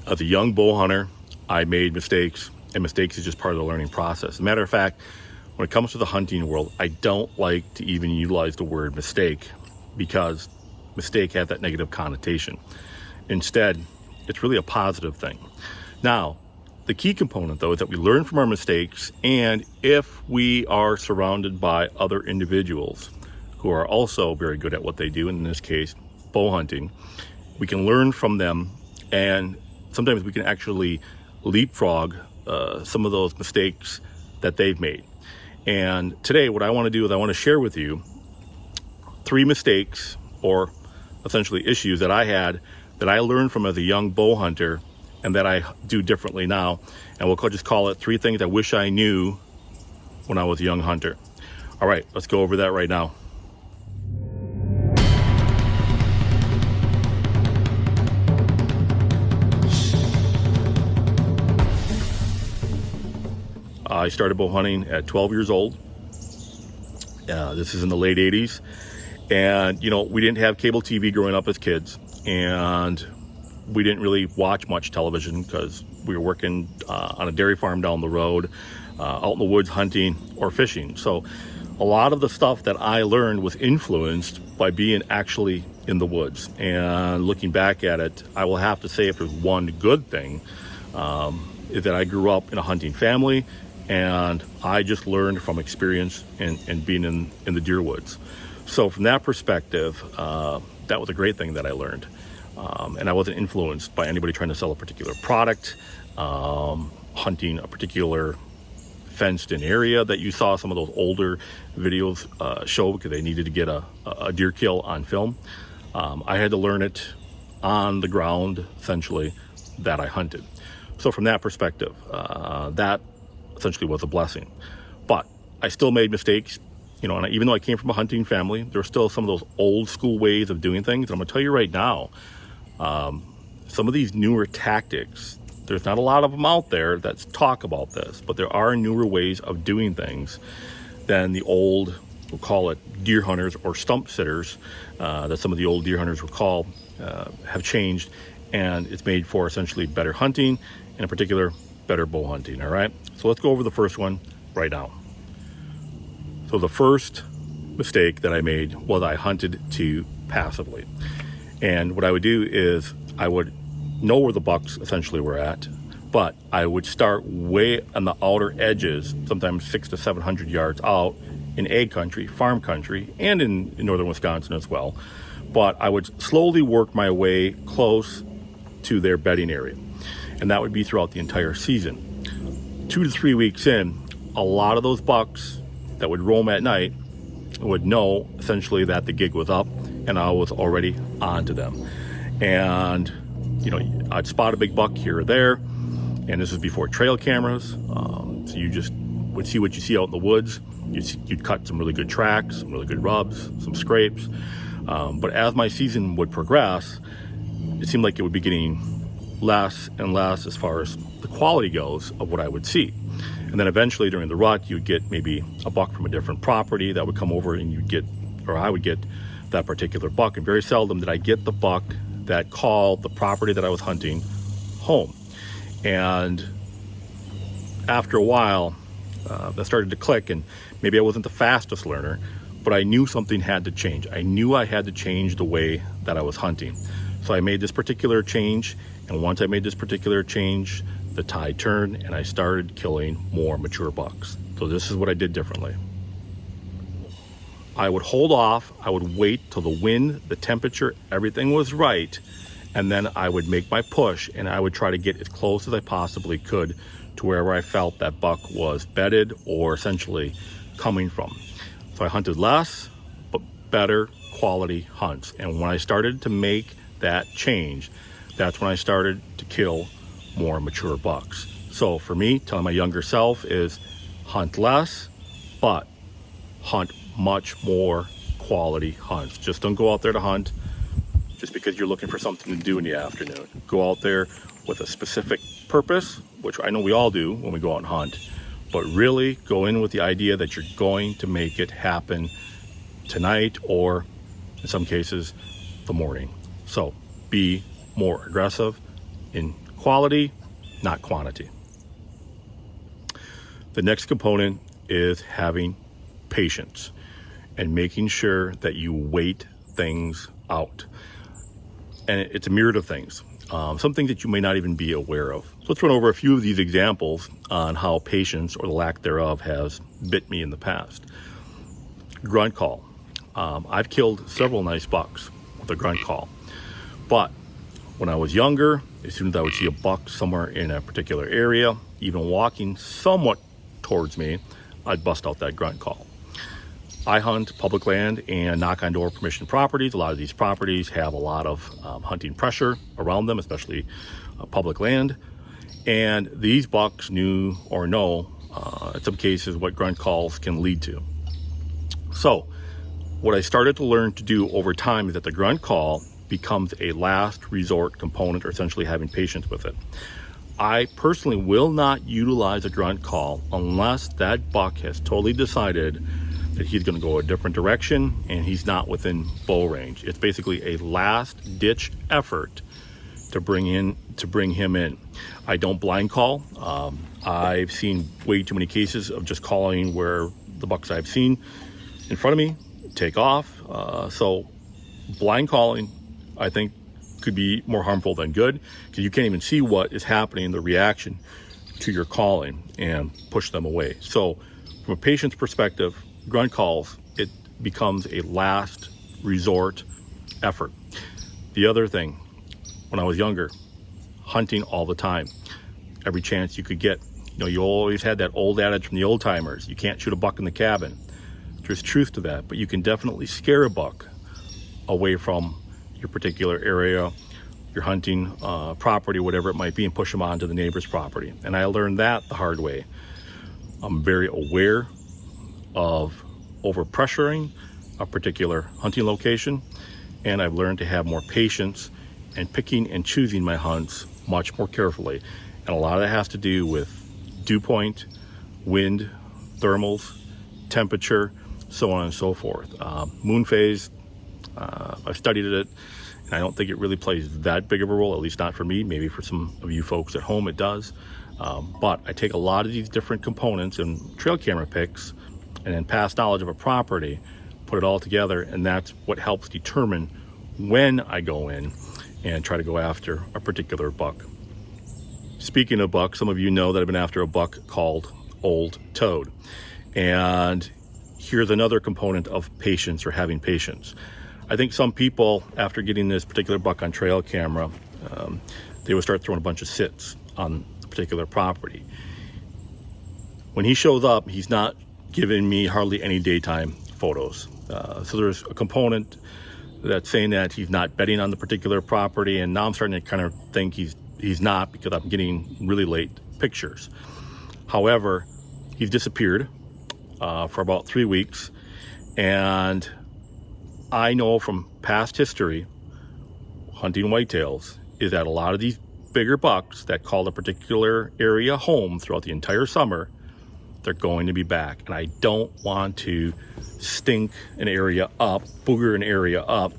As a young bow hunter, I made mistakes, and mistakes is just part of the learning process. As a matter of fact, when it comes to the hunting world, I don't like to even utilize the word mistake because mistake has that negative connotation. Instead, it's really a positive thing. Now, the key component, though, is that we learn from our mistakes, and if we are surrounded by other individuals who are also very good at what they do, in this case, bow hunting, we can learn from them, and sometimes we can actually leapfrog some of those mistakes that they've made. And today, what I want to do is I want to share with you 3 mistakes, or essentially issues that I had that I learned from as a young bow hunter and that I do differently now. And we'll just call it 3 things I wish I knew when I was a young hunter. All right, let's go over that right now. I started bow hunting at 12 years old. This is in the late 80s. And, we didn't have cable TV growing up as kids. And we didn't really watch much television because we were working on a dairy farm down the road, out in the woods hunting or fishing. So a lot of the stuff that I learned was influenced by being actually in the woods. And looking back at it, I will have to say if there's one good thing, is that I grew up in a hunting family. And I just learned from experience and being in the deer woods. So from that perspective, that was a great thing that I learned. And I wasn't influenced by anybody trying to sell a particular product, hunting a particular fenced-in area that you saw some of those older videos show because they needed to get a deer kill on film. I had to learn it on the ground, essentially, that I hunted. So from that perspective, that essentially was a blessing. But I still made mistakes, and even though I came from a hunting family, there were still some of those old school ways of doing things. And I'm gonna tell you right now, some of these newer tactics, there's not a lot of them out there that talk about this, but there are newer ways of doing things than the old, we'll call it deer hunters or stump sitters, that some of the old deer hunters would call, have changed. And it's made for essentially better hunting, in particular, better bow hunting. All right, so let's go over the first one right now. So the first mistake that I made was I hunted too passively. And what I would do is I would know where the bucks essentially were at, but I would start way on the outer edges, sometimes 600 to 700 yards out in ag country, farm country, and in northern Wisconsin as well. But I would slowly work my way close to their bedding area. And that would be throughout the entire season. 2 to 3 weeks in, a lot of those bucks that would roam at night would know essentially that the gig was up and I was already on to them. And, I'd spot a big buck here or there, and this was before trail cameras. So you just would see what you see out in the woods. You'd cut some really good tracks, some really good rubs, some scrapes. But as my season would progress, it seemed like it would be getting less and less as far as the quality goes of what I would see. And then eventually during the rut, you'd get maybe a buck from a different property that would come over, and I would get that particular buck. And very seldom did I get the buck that called the property that I was hunting home. And after a while, that started to click, and maybe I wasn't the fastest learner, but I knew something had to change. I knew I had to change the way that I was hunting. So I made this particular change, and once I made this particular change, the tide turned and I started killing more mature bucks. So this is what I did differently. I would hold off, I would wait till the wind, the temperature, everything was right, and then I would make my push, and I would try to get as close as I possibly could to wherever I felt that buck was bedded or essentially coming from. So I hunted less, but better quality hunts. And when I started to make that change, that's when I started to kill more mature bucks. So for me, telling my younger self is hunt less, but hunt much more quality hunts. Just don't go out there to hunt just because you're looking for something to do in the afternoon. Go out there with a specific purpose, which I know we all do when we go out and hunt, but really go in with the idea that you're going to make it happen tonight, or in some cases, the morning. So be more aggressive in quality, not quantity. The next component is having patience and making sure that you wait things out. And it's a myriad of things. Some things that you may not even be aware of. So let's run over a few of these examples on how patience or the lack thereof has bit me in the past. Grunt call. I've killed several nice bucks with a grunt call. But when I was younger, as soon as I would see a buck somewhere in a particular area, even walking somewhat towards me, I'd bust out that grunt call. I hunt public land and knock-on-door permission properties. A lot of these properties have a lot of hunting pressure around them, especially public land. And these bucks knew or know, in some cases, what grunt calls can lead to. So what I started to learn to do over time is that the grunt call becomes a last resort component, or essentially having patience with it. I personally will not utilize a grunt call unless that buck has totally decided that he's going to go a different direction and he's not within bow range. It's basically a last ditch effort to bring him in. I don't blind call. I've seen way too many cases of just calling where the bucks I've seen in front of me take off. So blind calling, I think, could be more harmful than good, because you can't even see what is happening, the reaction to your calling, and push them away. So from a patient's perspective, grunt calls, it becomes a last resort effort. The other thing, when I was younger, hunting all the time, every chance you could get. You always had that old adage from the old timers, you can't shoot a buck in the cabin. There's truth to that, but you can definitely scare a buck away from your particular area, your hunting property, whatever it might be, and push them onto the neighbor's property. And I learned that the hard way. I'm very aware of overpressuring a particular hunting location, and I've learned to have more patience and picking and choosing my hunts much more carefully. And a lot of that has to do with dew point, wind, thermals, temperature, so on and so forth. Moon phase, I've studied it, and I don't think it really plays that big of a role, at least not for me. Maybe for some of you folks at home it does. But I take a lot of these different components and trail camera pics and then past knowledge of a property, put it all together, and that's what helps determine when I go in and try to go after a particular buck. Speaking of bucks, some of you know that I've been after a buck called Old Toad. And here's another component of patience, or having patience. I think some people, after getting this particular buck on trail camera, they would start throwing a bunch of sits on the particular property. When he shows up, he's not giving me hardly any daytime photos. So there's a component that's saying that he's not bedding on the particular property, and now I'm starting to kind of think he's not, because I'm getting really late pictures. However, he's disappeared for about 3 weeks, and I know from past history, hunting whitetails, is that a lot of these bigger bucks that call a particular area home throughout the entire summer, they're going to be back. And I don't want to stink an area up, booger an area up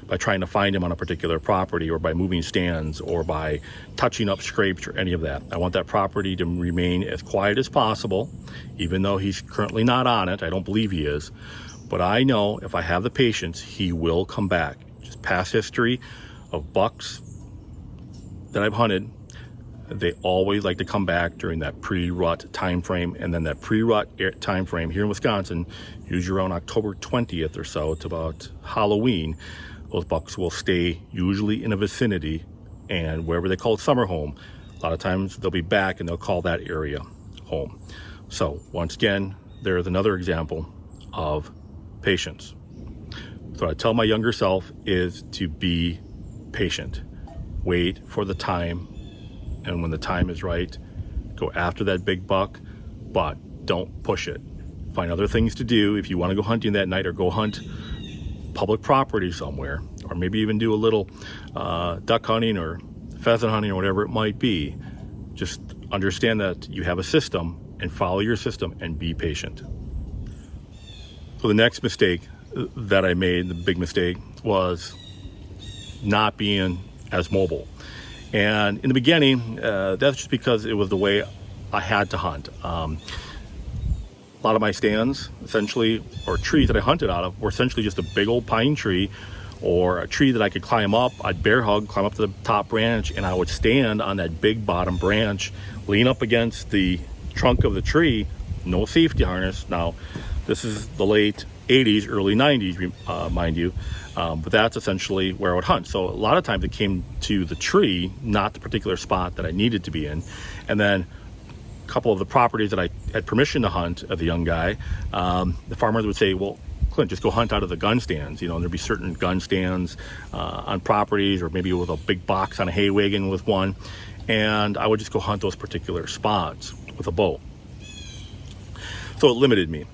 by trying to find him on a particular property, or by moving stands, or by touching up scrapes, or any of that. I want that property to remain as quiet as possible, even though he's currently not on it. I don't believe he is. But I know if I have the patience, he will come back. Just past history of bucks that I've hunted, they always like to come back during that pre-rut time frame. And then that pre-rut time frame here in Wisconsin, usually around October 20th or so to about Halloween, those bucks will stay usually in a vicinity, and wherever they call it summer home, a lot of times they'll be back and they'll call that area home. So once again, there's another example of patience. So what I tell my younger self is to be patient. Wait for the time, and when the time is right, go after that big buck, but don't push it. Find other things to do if you want to go hunting that night, or go hunt public property somewhere, or maybe even do a little duck hunting or pheasant hunting, or whatever it might be. Just understand that you have a system, and follow your system, and be patient. So the next mistake that I made, the big mistake, was not being as mobile. And in the beginning, that's just because it was the way I had to hunt. A lot of my stands, essentially, or trees that I hunted out of, were essentially just a big old pine tree or a tree that I could climb up. I'd bear hug, climb up to the top branch, and I would stand on that big bottom branch, lean up against the trunk of the tree, no safety harness. Now, this is the late 80s, early 90s, mind you, but that's essentially where I would hunt. So a lot of times it came to the tree, not the particular spot that I needed to be in. And then a couple of the properties that I had permission to hunt as a young guy, the farmers would say, well, Clint, just go hunt out of the gun stands. You know, there'd be certain gun stands on properties, or maybe with a big box on a hay wagon with one. And I would just go hunt those particular spots with a bow. So it limited me.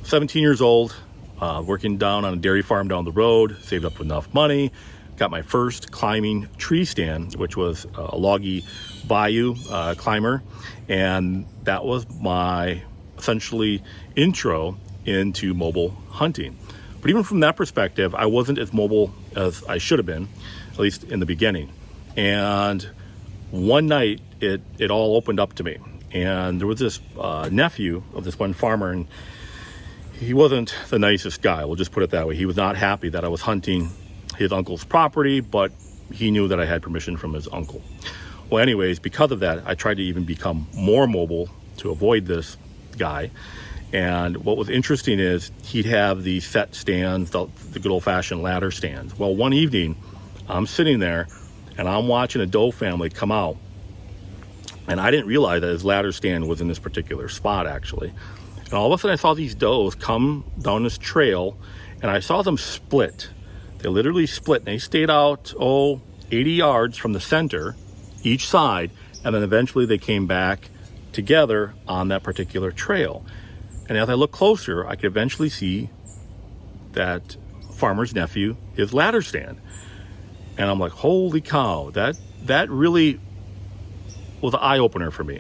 17 years old, working down on a dairy farm down the road, saved up enough money, got my first climbing tree stand, which was a loggy bayou climber. And that was my essentially intro into mobile hunting. But even from that perspective, I wasn't as mobile as I should have been, at least in the beginning. And one night it all opened up to me. And there was this nephew of this one farmer, and he wasn't the nicest guy, we'll just put it that way. He was not happy that I was hunting his uncle's property, but he knew that I had permission from his uncle. Well, anyways, because of that, I tried to even become more mobile to avoid this guy. And what was interesting is he'd have these set stands, the good old-fashioned ladder stands. Well, one evening, I'm sitting there, and I'm watching a doe family come out. And I didn't realize that his ladder stand was in this particular spot, actually. And all of a sudden, I saw these does come down this trail, and I saw them split. They literally split, and they stayed out, 80 yards from the center, each side, and then eventually they came back together on that particular trail. And as I looked closer, I could eventually see that farmer's nephew, his ladder stand. And I'm like, holy cow, that really was an eye-opener for me.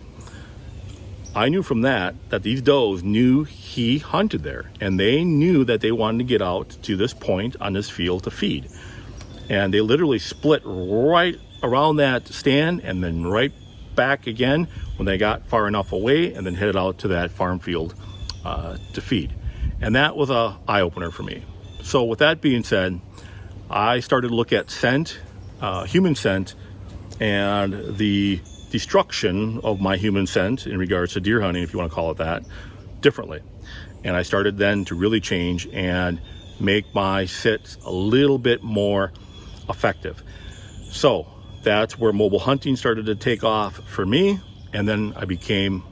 I knew from that these does knew he hunted there, and they knew that they wanted to get out to this point on this field to feed. And they literally split right around that stand and then right back again when they got far enough away, and then headed out to that farm field to feed. And that was an eye-opener for me. So with that being said, I started to look at scent, human scent, and the destruction of my human scent in regards to deer hunting, if you want to call it that, differently. And I started then to really change and make my sits a little bit more effective. So that's where mobile hunting started to take off for me. And then I became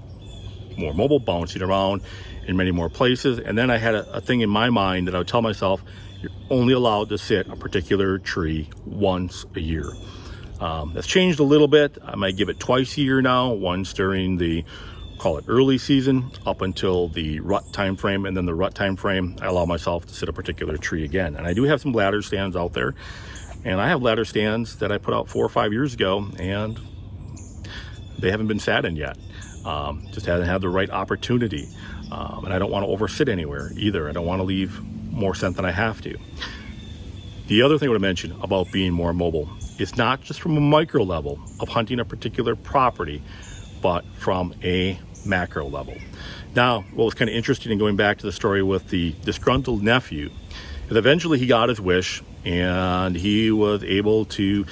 more mobile, bouncing around in many more places. And then I had a thing in my mind that I would tell myself, you're only allowed to sit a particular tree once a year. That's changed a little bit. I might give it twice a year now, once during the, call it early season, up until the rut time frame, and then the rut time frame, I allow myself to sit a particular tree again. And I do have some ladder stands out there, and I have ladder stands that I put out 4 or 5 years ago, and they haven't been sat in yet. Just haven't had the right opportunity. And I don't want to oversit anywhere either. I don't want to leave more scent than I have to. The other thing I want to mention about being more mobile is not just from a micro level of hunting a particular property, but from a macro level. Now, what was kind of interesting in going back to the story with the disgruntled nephew is eventually he got his wish, and he was able to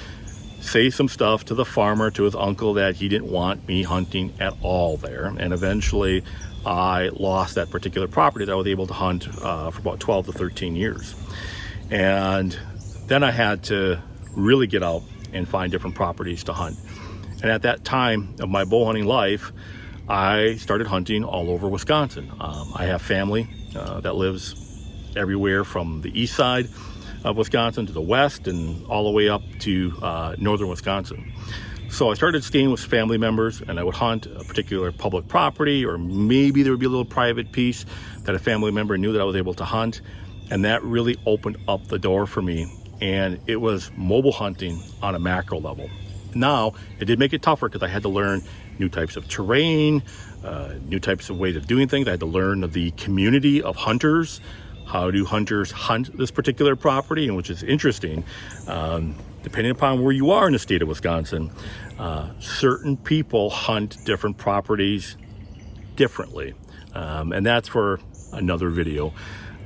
say some stuff to the farmer, to his uncle, that he didn't want me hunting at all there. And eventually I lost that particular property that I was able to hunt for about 12 to 13 years. And then I had to really get out and find different properties to hunt. And at that time of my bow hunting life, I started hunting all over Wisconsin. I have family that lives everywhere from the east side of Wisconsin to the west and all the way up to northern Wisconsin. So I started staying with family members, and I would hunt a particular public property, or maybe there would be a little private piece that a family member knew that I was able to hunt. And that really opened up the door for me. And it was mobile hunting on a macro level. Now, it did make it tougher because I had to learn new types of terrain, new types of ways of doing things. I had to learn the community of hunters. How do hunters hunt this particular property? And which is interesting. depending upon where you are in the state of Wisconsin, certain people hunt different properties differently. And that's for another video.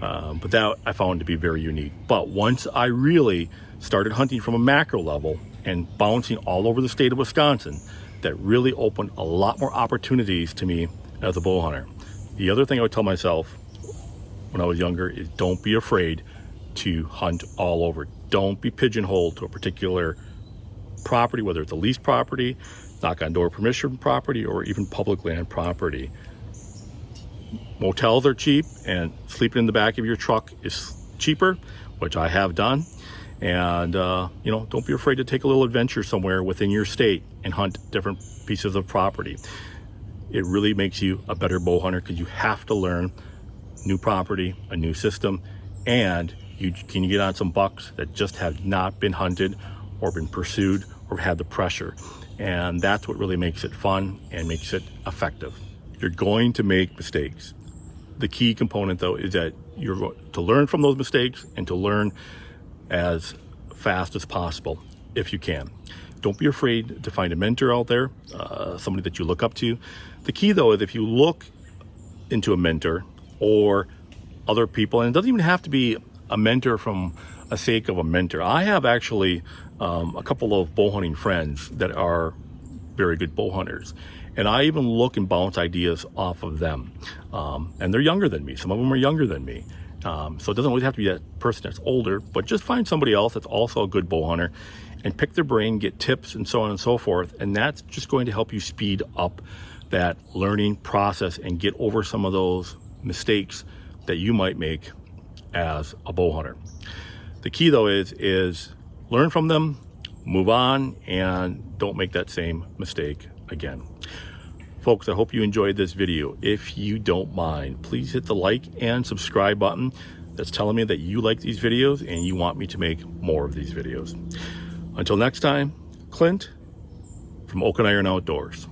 But that I found to be very unique. But once I really started hunting from a macro level and bouncing all over the state of Wisconsin, that really opened a lot more opportunities to me as a bow hunter. The other thing I would tell myself when I was younger is don't be afraid to hunt all over. Don't be pigeonholed to a particular property, whether it's a leased property, knock-on-door permission property, or even public land property. Motels are cheap, and sleeping in the back of your truck is cheaper, which I have done. And don't be afraid to take a little adventure somewhere within your state and hunt different pieces of property. It really makes you a better bow hunter because you have to learn new property, a new system, and you can get on some bucks that just have not been hunted or been pursued or had the pressure. And that's what really makes it fun and makes it effective. You're going to make mistakes. The key component, though, is that you're going to learn from those mistakes and to learn as fast as possible if you can. Don't be afraid to find a mentor out there, somebody that you look up to. The key, though, is if you look into a mentor or other people, and it doesn't even have to be a mentor from a sake of a mentor. I have actually a couple of bow hunting friends that are very good bow hunters, and I even look and bounce ideas off of them. And they're younger than me. Some of them are younger than me. So it doesn't always have to be that person that's older, but just find somebody else that's also a good bow hunter and pick their brain, get tips and so on and so forth. And that's just going to help you speed up that learning process and get over some of those mistakes that you might make as a bow hunter. The key, though, is learn from them, move on, and don't make that same mistake again. Folks, I hope you enjoyed this video. If you don't mind, please hit the like and subscribe button. That's telling me that you like these videos and you want me to make more of these videos. Until next time, Clint from Oak and Iron Outdoors.